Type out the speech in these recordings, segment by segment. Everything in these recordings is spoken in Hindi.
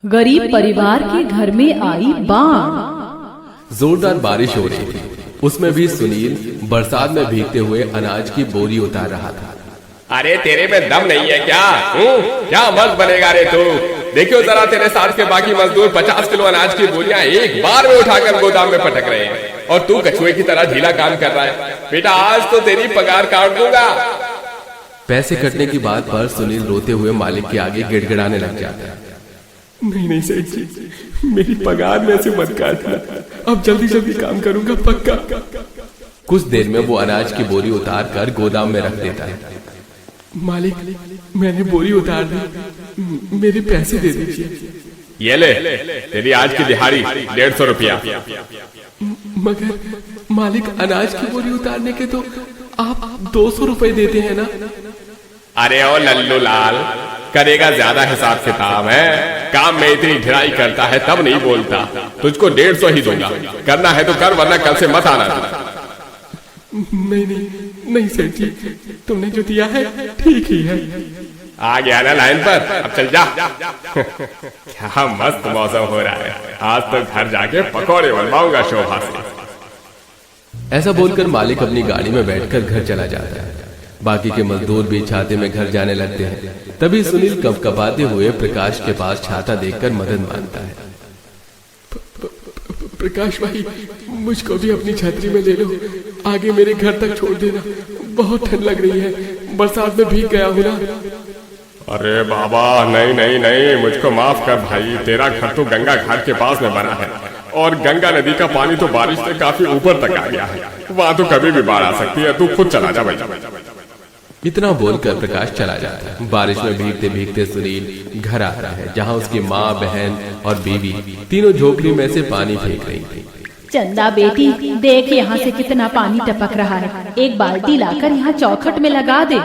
गरीब परिवार के घर में आई बाढ़। जोरदार बारिश हो रही थी। उसमें भी सुनील बरसात में भीगते हुए अनाज की बोरी उतार रहा था। अरे तेरे में दम नहीं है क्या? क्या मर्द बनेगा रे तू? देखियो जरा तेरे साथ के बाकी मजदूर 50 किलो अनाज की बोरियां एक बार में उठाकर गोदाम में पटक रहे हैं और तू कछुए की तरह ढीला काम कर रहा है। बेटा आज तो तेरी पगार काट दूंगा। पैसे कटने की बात पर सुनील रोते हुए मालिक के आगे गिड़गिड़ाने लग जाता है। नहीं सेठ जी, मेरी पगार में से मत काटना। अब जल्दी जल्दी काम करूंगा पक्का। कुछ देर में वो अनाज की बोरी उतार कर गोदाम में रख देता है। मालिक, मैंने बोरी उतार दी, मेरे पैसे दे दीजिए। ये ले, तेरी आज की दिहाड़ी 150 रुपया। मगर मालिक, अनाज की बोरी उतारने के तो आप 200 रुपए देते हैं ना? अरे ओ लल्लू लाल, करेगा ज्यादा हिसाब किताब है। काम में इतनी ढिलाई करता है तब नहीं बोलता। तुझको 150 ही दूंगा। करना है तो कर, वरना कल से मत आना। नहीं नहीं नहीं सेठ जी, तुमने जो दिया है ठीक ही है। आ गया ना लाइन पर, अब चल जा। क्या मस्त मौसम हो रहा है। आज तो घर जाके पकौड़े बनवाऊंगा शोभा से। ऐसा बोलकर मालिक अपनी गाड़ी में बैठकर घर चला जाता है। बाकी के मजदूर भी छाते में घर जाने लगते हैं। तभी सुनील कपकपाते हुए प्रकाश के पास छाता देखकर मदद मांगता है। प्रकाश भाई, मुझको भी अपनी छतरी में ले लो, आगे मेरे घर तक छोड़ देना। बहुत ठंड लग रही है, बरसात में भीग गया हूँ ना। अरे बाबा, नहीं नहीं नहीं, मुझको माफ कर भाई। तेरा घर तो गंगा घाट के पास में बना है और गंगा नदी का पानी तो बारिश से काफी ऊपर तक आ गया है। वहाँ तो कभी भी बाढ़ आ सकती है। तू खुद चला जा भाई। इतना बोलकर प्रकाश चला जाता है। बारिश में भीगते भीगते सुनील घर आता है, जहाँ उसकी माँ, बहन और बीवी तीनों झोपड़ी में से पानी फेंक रही थी। चंदा बेटी, देख यहाँ से कितना पानी टपक रहा है। एक बाल्टी लाकर यहाँ चौखट में लगा दे।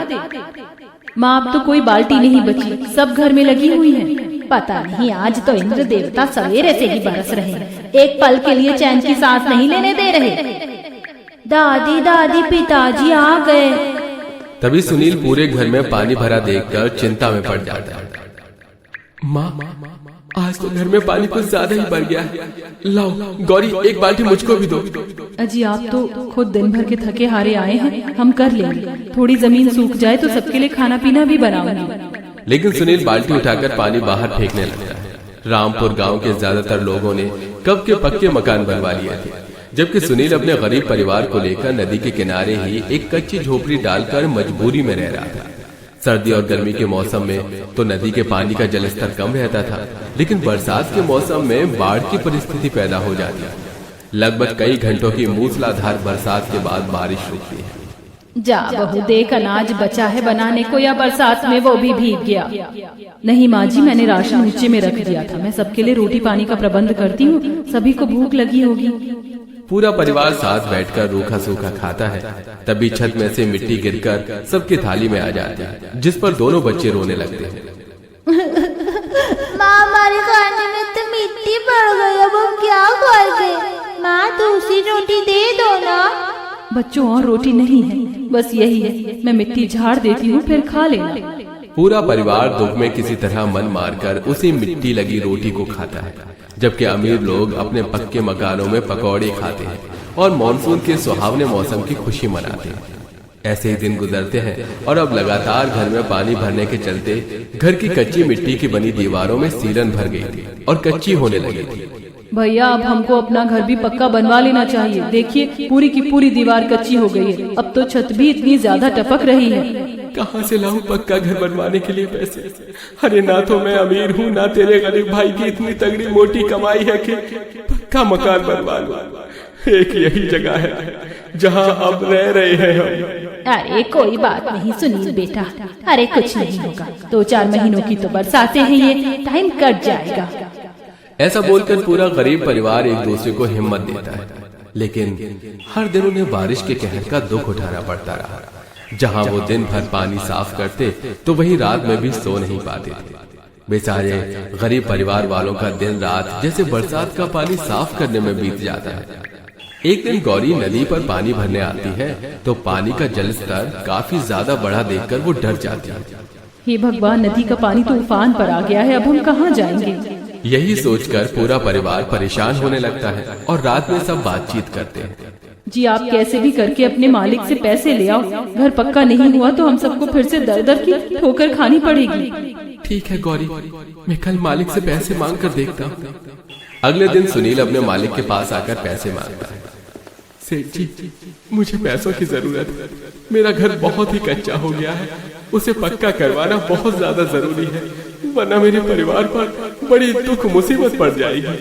माँ, अब तो कोई बाल्टी नहीं बची, सब घर में लगी हुई है। पता नहीं आज तो इंद्र देवता सवेरे से ही बरस रहे हैं। एक पल के लिए चैन की सांस नहीं लेने दे रहे। दादी दादी, पिताजी आ गए। तभी सुनील पूरे घर में पानी भरा देखकर चिंता में पड़ जाता है। माँ, आज तो घर में पानी कुछ ज्यादा ही बढ़ गया है। लाओ गौरी, एक बाल्टी मुझको भी दो। अजी, आप तो खुद दिन भर के थके हारे आए हैं, हम कर लेंगे। थोड़ी जमीन सूख जाए तो सबके लिए खाना पीना भी बनाऊंगी। लेकिन सुनील बाल्टी उठाकर पानी बाहर फेंकने लगता है। रामपुर गांव के ज्यादातर लोगों ने कब के पक्के मकान बनवा लिए थे, जबकि सुनील अपने गरीब परिवार को लेकर नदी के किनारे ही एक कच्ची झोपड़ी डालकर मजबूरी में रह रहा था। सर्दी और गर्मी के मौसम में तो नदी के पानी का जलस्तर कम रहता था, लेकिन बरसात के मौसम में बाढ़ की परिस्थिति पैदा हो जाती है। लगभग कई घंटों की मूसलाधार बरसात के बाद बारिश रुकती है। जा बहू, देख अनाज बचा है बनाने को, या बरसात में वो भी भीग गया। नहीं माँ जी, मैंने राशन ऊंचे में रख दिया था। मैं सबके लिए रोटी पानी का प्रबंध करती हूँ, सभी को भूख लगी होगी। पूरा परिवार साथ बैठकर रूखा सूखा खाता है। तभी छत में से मिट्टी गिरकर सबकी थाली में आ जाती है, जिस पर दोनों बच्चे रोने लगते हैं। माँ, हमारे खाने में तो मिट्टी पड़ गई, अब हम क्या खाएंगे? माँ, दूसरी रोटी दे दो ना। बच्चों, और रोटी नहीं है, बस यही है। मैं मिट्टी झाड़ देती हूँ, फिर खा लेना। पूरा परिवार दुख में किसी तरह मन मारकर उसी मिट्टी लगी रोटी को खाता है, जबकि अमीर लोग अपने पक्के मकानों में पकौड़े खाते हैं और मानसून के सुहावने मौसम की खुशी मनाते हैं। ऐसे ही दिन गुजरते हैं और अब लगातार घर में पानी भरने के चलते घर की कच्ची मिट्टी की बनी दीवारों में सीलन भर गई थी और कच्ची होने लगी थी। भैया, अब हमको अपना घर भी पक्का बनवा लेना चाहिए। देखिए, पूरी की पूरी दीवार कच्ची हो गई है। अब तो छत भी इतनी ज्यादा टपक रही है। कहाँ से लाऊं पक्का घर बनवाने के लिए पैसे? अरे ना तो मैं अमीर हूँ, ना तेरे गरीब भाई की इतनी तगड़ी मोटी कमाई है कि पक्का मकान बनवा लूं। एक यही जगह है जहाँ अब रह रहे हैं हम। अरे कोई बात नहीं सुनील बेटा, अरे कुछ नहीं होगा। 2-4 महीनों की तो बरसातें हैं, ये टाइम कट जाएगा। ऐसा बोलकर पूरा गरीब परिवार एक दूसरे को हिम्मत देता है, लेकिन हर दिन उन्हें बारिश के कहर का दुख उठाना पड़ता रहा। जहाँ वो दिन भर पानी साफ करते तो वही रात में भी सो नहीं पाते थे। बेचारे गरीब परिवार वालों का दिन रात जैसे बरसात का पानी साफ करने में बीत जाता है। एक दिन गौरी नदी पर पानी भरने आती है तो पानी का जलस्तर काफी ज्यादा बढ़ा देखकर वो डर जाती है। हे भगवान, नदी का पानी तो उफान पर आ गया है, अब हम कहाँ जाएंगे? यही सोचकर पूरा परिवार परेशान होने लगता है और रात में सब बातचीत करते हैं। जी आप कैसे भी करके अपने मालिक से पैसे ले आओ, घर पक्का नहीं हुआ तो हम सबको फिर से दर दर की ठोकर खानी पड़ेगी। ठीक है गौरी, मैं कल मालिक से पैसे मांग कर देखता हूँ। अगले दिन सुनील अपने मालिक के पास आकर पैसे मांगता है। सेठ जी, मुझे पैसों की जरूरत है। मेरा घर बहुत ही कच्चा हो गया है, उसे पक्का करवाना बहुत ज्यादा जरूरी है, वरना मेरे परिवार पर बड़ी दुख मुसीबत पड़ जाएगी।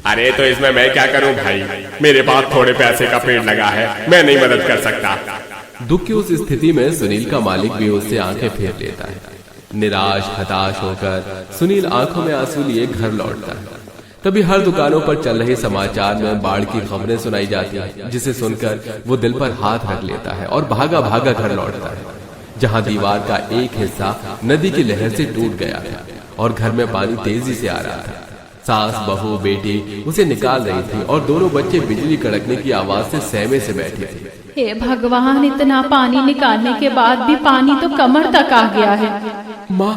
अरे तो इसमें मैं क्या करूं भाई, मेरे पास थोड़े पैसे का पेड़ लगा है, मैं नहीं मदद कर सकता। दुख की उस स्थिति में सुनील का मालिक भी उससे आंखें फेर लेता है। निराश हताश होकर सुनील आंखों में आंसू लिए घर लौटता है। तभी हर दुकानों पर चल रहे समाचार में बाढ़ की खबरें सुनाई जाती है, जिसे सुनकर वो दिल पर हाथ रख लेता है और भागा भागा घर लौटता है, जहां दीवार का एक हिस्सा नदी की लहर से टूट गया था और घर में पानी तेजी से आ रहा था। सास बहू बेटी उसे निकाल रही थी और दोनों बच्चे बिजली कड़कने की आवाज से सहमे से बैठे थे। हे भगवान, इतना पानी निकालने के बाद भी पानी तो कमर तक आ गया है। माँ,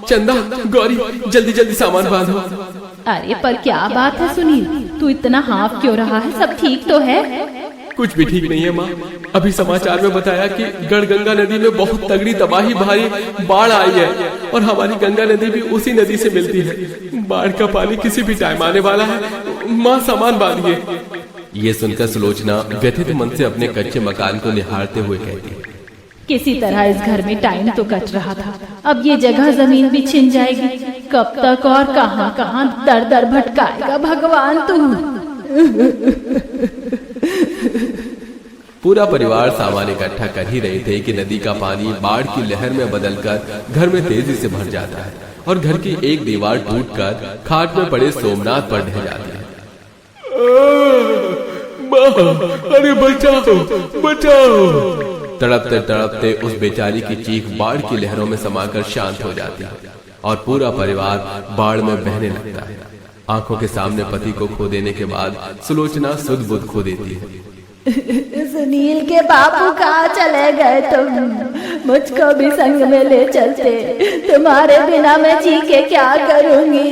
चंदा, गौरी, जल्दी जल्दी सामान बांधो। अरे पर क्या बात है सुनील, तू इतना हाँफ क्यों रहा है? सब ठीक तो है? कुछ भी ठीक नहीं है माँ। अभी समाचार में बताया कि गढ़गंगा नदी में बहुत तगड़ी तबाही भारी बाढ़ आई है और हमारी गंगा नदी भी उसी नदी से मिलती है। बाढ़ का पानी किसी भी टाइम आने वाला है। माँ सामान बांधिए। ये सुनकर सुलोचना व्यथित मन से अपने कच्चे मकान को निहारते हुए कहती है, किसी तरह इस घर में टाइम तो कट रहा था, अब ये जगह जमीन भी छिन जाएगी। कब तक और कहां कहां दर दर भटकाएगा भगवान तू। पूरा परिवार सामान इकट्ठा कर ही रहे थे कि नदी का पानी बाढ़ की लहर में बदलकर घर में तेजी से भर जाता है और घर की एक दीवार टूटकर खाट में पड़े सोमनाथ पर ढह जाती है। अरे बचाओ, बचाओ। तड़पते तड़पते उस बेचारी की चीख बाढ़ की लहरों में समाकर शांत हो जाती है और पूरा परिवार बाढ़ में बहने लगता है। आंखों के सामने पति को खो देने के बाद सुलोचना सुध बुध खो देती है। सुनील के बापू कहाँ चले गए तुम? मुझको भी संग में ले चलते, तुम्हारे बिना मैं जी के क्या करूंगी।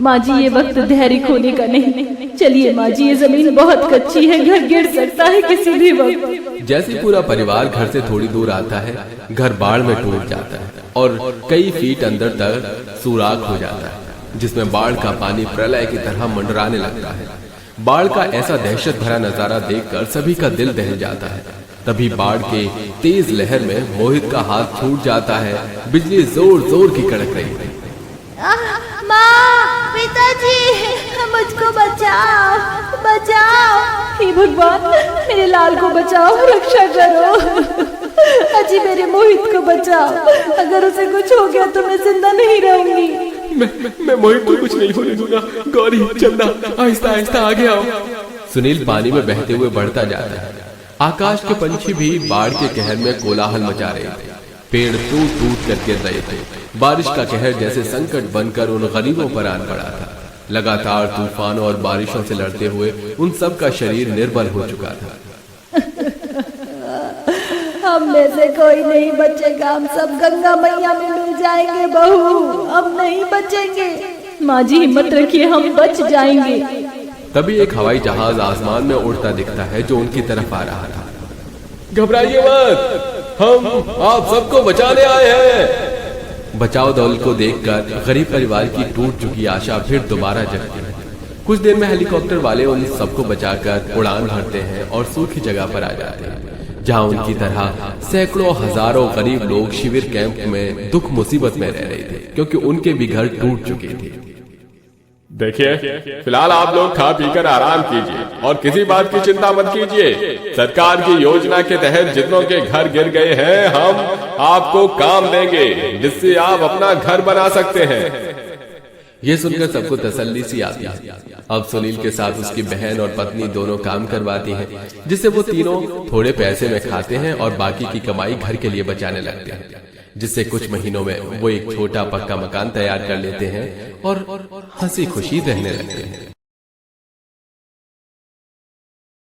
माँ जी, ये वक्त धैर्य खोने का नहीं। चलिए माँ जी, ये जमीन बहुत कच्ची है, घर गिर सकता है किसी भी वक्त। जैसे पूरा परिवार घर से थोड़ी दूर आता है, घर बाढ़ में टूट जाता है और कई फीट अंदर तक सुराख हो जाता है, जिसमें बाढ़ का पानी प्रलय की तरह मंडराने लगता है। बाढ़ का ऐसा दहशत भरा नजारा देखकर सभी का दिल दहल जाता है। तभी बाढ़ के तेज लहर में मोहित का हाथ छूट जाता है। बिजली जोर जोर की कड़क रही है। माँ, पिताजी, मुझको बचाओ, बचाओ। हे भगवान, मेरे लाल को बचाओ, रक्षा करो। अजी मेरे मोहित को बचाओ, अगर उसे कुछ हो गया तो मैं जिंदा नहीं रहूंगी। मैं मोहित को कुछ नहीं होने दूंगा। गौरी, चंदा, आहिस्ता आहिस्ता आगे आओ। सुनील पानी में बहते हुए बढ़ता जाता है। आकाश के पंछी भी बाढ़ के कहर में कोलाहल मचा रहे थे। पेड़ टूट टूट कर गिर रहे थे। बारिश का कहर जैसे संकट बनकर उन गरीबों पर आन पड़ा था। लगातार तूफानों और बारिशों से लड़ते हुए उन सब का शरीर निर्बल हो चुका था। हम में से कोई नहीं बचेगा, हम सब गंगा मैया में मिल जाएंगे बहू, हम नहीं बचेंगे। माँ जी हिम्मत रखिए, हम बच जाएंगे। तभी एक हवाई जहाज आसमान में उड़ता दिखता है जो उनकी तरफ आ रहा था। घबराइए मत, हम आप सबको बचाने आए हैं। बचाव दल को देखकर गरीब परिवार की टूट चुकी आशा फिर दोबारा जगती है। कुछ देर में हेलीकॉप्टर वाले उन सबको बचाकर उड़ान भरते हैं और सूखी जगह पर आ जाते हैं, जहां उनकी तरह सैकड़ों हजारों गरीब लोग शिविर कैंप में दुख मुसीबत में रह रहे थे, क्योंकि उनके भी घर टूट चुके थे। देखिए, फिलहाल आप लोग खा पीकर आराम कीजिए और किसी बात की चिंता मत कीजिए। सरकार की योजना के तहत जितनों के घर गिर गए हैं, हम आपको काम देंगे जिससे आप अपना घर बना सकते हैं। ये सुनकर सबको तसल्ली सी आती है। अब सुनील के साथ उसकी बहन और पत्नी दोनों काम करवाती हैं, जिससे वो तीनों थोड़े पैसे में खाते हैं और बाकी की कमाई घर के लिए बचाने लगते हैं, जिससे कुछ महीनों में वो एक छोटा पक्का मकान तैयार कर लेते हैं और हंसी खुशी रहने लगते हैं।